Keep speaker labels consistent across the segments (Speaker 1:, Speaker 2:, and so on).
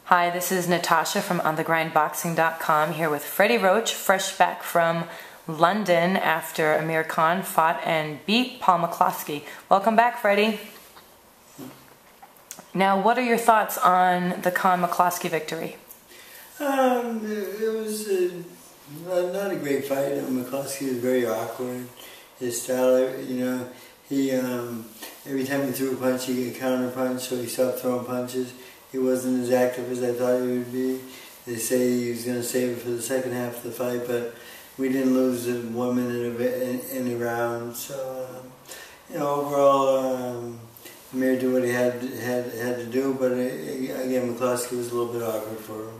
Speaker 1: Hi, this is Natasha from ONTHEGrindBOXING.com here with Freddie Roach, fresh back from London after Amir Khan fought and beat Paul McCloskey. Welcome back, Freddie. Now, what are your thoughts on the Khan-McCloskey victory?
Speaker 2: It was not a great fight. McCloskey was very awkward. His style, he every time he threw a punch, he'd get a counter punch, so he stopped throwing punches. He wasn't as active as I thought he would be. They say he was going to save it for the second half of the fight, but we didn't lose in 1 minute in the round. So, overall, Amir did what he had to do, but again, McCloskey was a little bit awkward for him.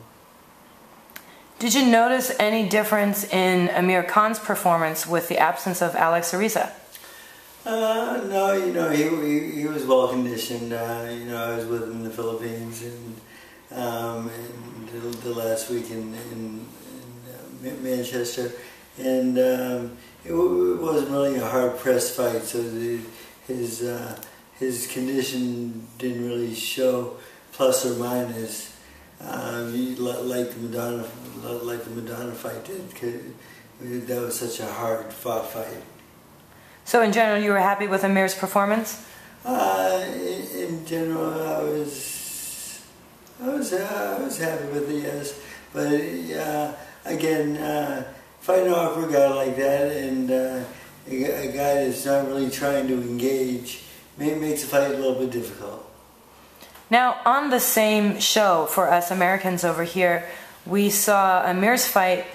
Speaker 1: Did you notice any difference in Amir Khan's performance with the absence of Alex Ariza?
Speaker 2: No, he was well conditioned. I was with him in the Philippines and the last week in Manchester, and it wasn't really a hard pressed fight, so his condition didn't really show plus or minus. Like the Madonna fight did, 'cause that was such a hard fought fight.
Speaker 1: So in general, you were happy with Amir's performance?
Speaker 2: In general, I was happy with it, yes. But again, fighting an awkward guy like that, and a guy that's not really trying to engage, makes the fight a little bit difficult.
Speaker 1: Now, on the same show for us Americans over here, we saw Amir's fight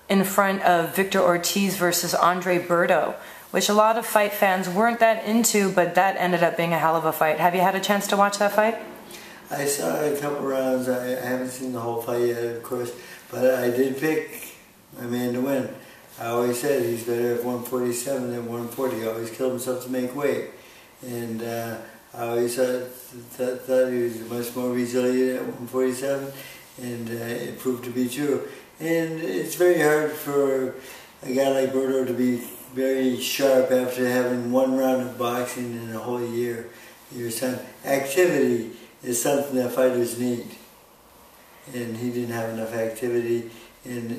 Speaker 1: in front of Victor Ortiz versus Berto, which a lot of fight fans weren't that into, but that ended up being a hell of a fight. Have you had a chance to watch that fight?
Speaker 2: I saw a couple rounds. I haven't seen the whole fight yet, of course, but I did pick my man to win. I always said he's better at 147 than 140. He always killed himself to make weight. And I always thought he was much more resilient at 147, and it proved to be true. And it's very hard for a guy like Berto to be very sharp after having one round of boxing in a whole year's time. Activity is something that fighters need, and he didn't have enough activity. And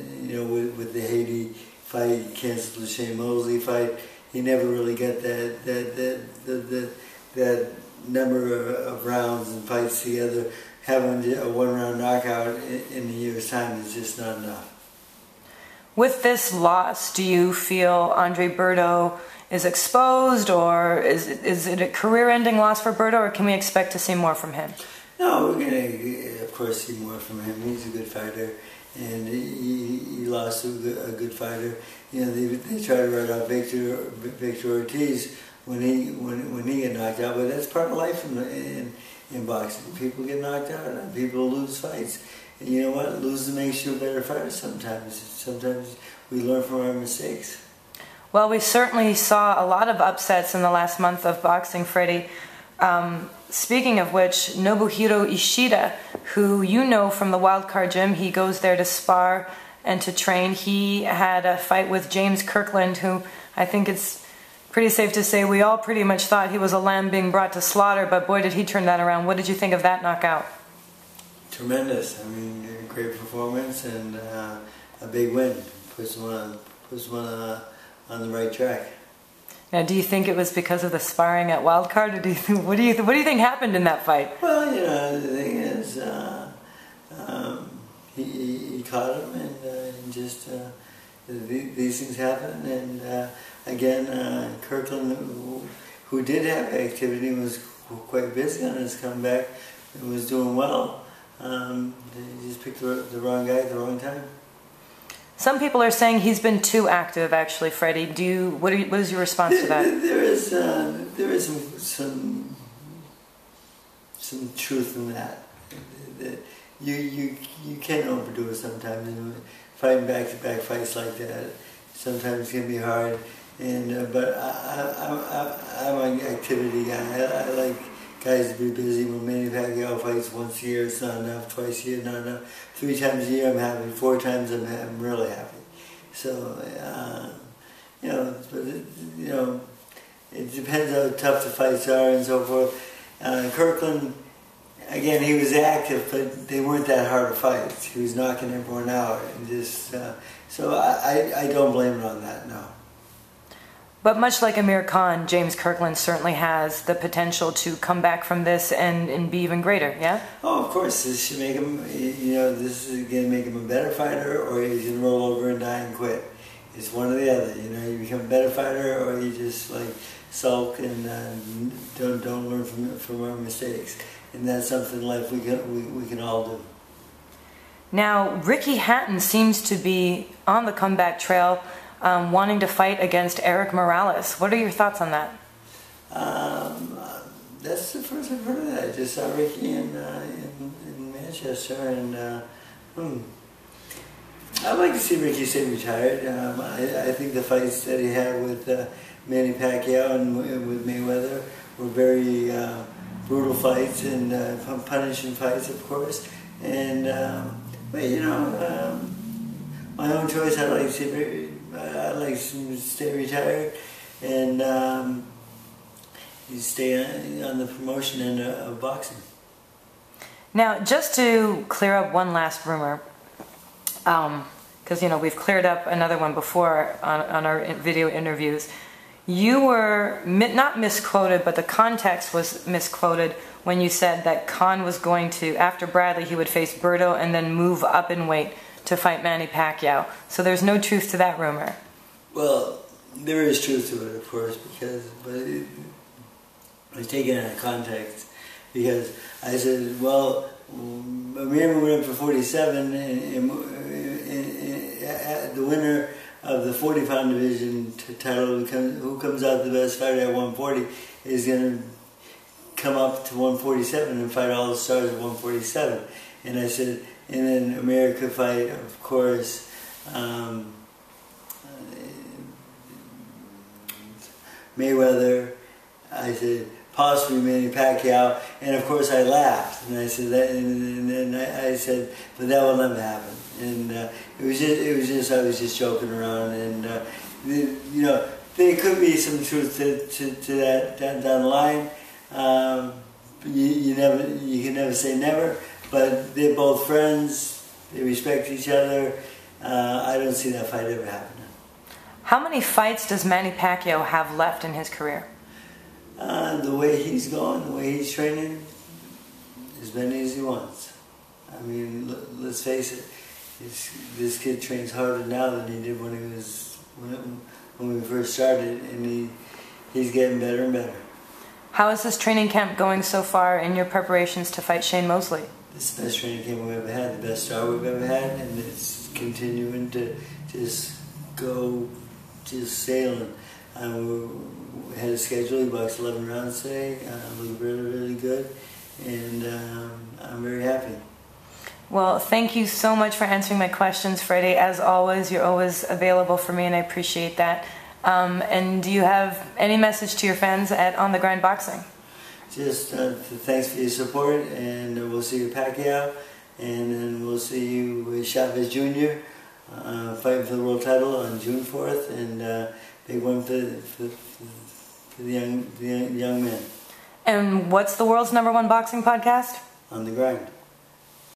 Speaker 2: with the Haiti fight, he canceled the Shane Mosley fight. He never really got that number of rounds and fights together. Having a one-round knockout in a year's time is just not enough.
Speaker 1: With this loss, do you feel Berto is exposed, or is it a career-ending loss for Berto, or can we expect to see more from him?
Speaker 2: No, we're going to, of course, see more from him. He's a good fighter, and he lost to a good fighter. They try to write off Victor Ortiz when he got knocked out, but that's part of life in boxing. People get knocked out, and people lose fights. And you know what? Losing makes you a better fighter sometimes. Sometimes we learn from our mistakes.
Speaker 1: Well, we certainly saw a lot of upsets in the last month of boxing, Freddie. Speaking of which, Nobuhiro Ishida, who you know from the Wildcard Gym, he goes there to spar and to train. He had a fight with James Kirkland, who I think it's pretty safe to say we all pretty much thought he was a lamb being brought to slaughter, but boy did he turn that around. What did you think of that knockout?
Speaker 2: Tremendous. I mean, great performance and a big win. Puts one on the right track.
Speaker 1: Now, do you think it was because of the sparring at Wildcard, or what do you think happened in that fight?
Speaker 2: Well, the thing is, he caught him, and just these things happen. And again, Kirkland, who did have activity, was quite busy on his comeback and was doing well. He just picked the wrong guy at the wrong time.
Speaker 1: Some people are saying he's been too active, actually, Freddie. What is your response to that?
Speaker 2: There is some truth in that. You can overdo it sometimes. Fighting back-to-back fights like that sometimes can be hard. But I'm an activity guy. I like guys to be busy. When Manny Pacquiao fights once a year, it's not enough. Twice a year, not enough. 3 times a year, I'm happy. 4 times, I'm really happy. So, it depends how tough the fights are and so forth. Kirkland, again, he was active, but they weren't that hard to fight. He was knocking everyone out, and just so I don't blame it on that. No.
Speaker 1: But much like Amir Khan, James Kirkland certainly has the potential to come back from this and be even greater, yeah?
Speaker 2: Oh, of course. This should make him, this is going to make him a better fighter, or he's going to roll over and die and quit. It's one or the other. You become a better fighter, or you just like sulk and don't learn from our mistakes. And that's something in life we can all do.
Speaker 1: Now, Ricky Hatton seems to be on the comeback trail, wanting to fight against Erik Morales. What are your thoughts on that?
Speaker 2: That's the first I've heard of that. I just saw Ricky in Manchester, and I'd like to see Ricky stay retired. I think the fights that he had with Manny Pacquiao and with Mayweather were very brutal fights and punishing fights, of course. And but my own choice. I'd like to stay retired and stay on the promotion end of boxing.
Speaker 1: Now, just to clear up one last rumor, because we've cleared up another one before on our video interviews. You were not misquoted, but the context was misquoted when you said that Khan was going to, after Bradley, he would face Berto and then move up in weight to fight Manny Pacquiao. So there's no truth to that rumor.
Speaker 2: Well, there is truth to it, of course, but it was taken out of context, because I said, well, Amir went up for 47, and the winner of the 40-pound division title, who comes out the best fighter at 140, is going to come up to 147 and fight all the stars at 147. And I said, and then Amir could fight, of course, Mayweather. I said, possibly Manny Pacquiao, and of course I laughed, and I said that, and then I said, but that will never happen. And it was just I was just joking around, and there could be some truth to that down the line. You can never say never, but they're both friends. They respect each other. I don't see that fight ever happening.
Speaker 1: How many fights does Manny Pacquiao have left in his career?
Speaker 2: The way he's going, the way he's training, as many as he wants. I mean, let's face it, this kid trains harder now than he did when we first started, and he's getting better and better.
Speaker 1: How is this training camp going so far in your preparations to fight Shane Mosley?
Speaker 2: It's the best training camp we've ever had, the best start we've ever had, and it's continuing to just go, sailing. We had a schedule. He boxed 11 rounds today. Looked really, really good, and I'm very happy.
Speaker 1: Well, thank you so much for answering my questions, Freddie. As always, you're always available for me, and I appreciate that. And do you have any message to your fans at On The Grind Boxing?
Speaker 2: Just thanks for your support, and we'll see you at Pacquiao, and then we'll see you with Chavez Jr. Fighting for the world title on June 4th, and big one for the young men.
Speaker 1: And what's the world's #1 boxing podcast?
Speaker 2: On the Grind.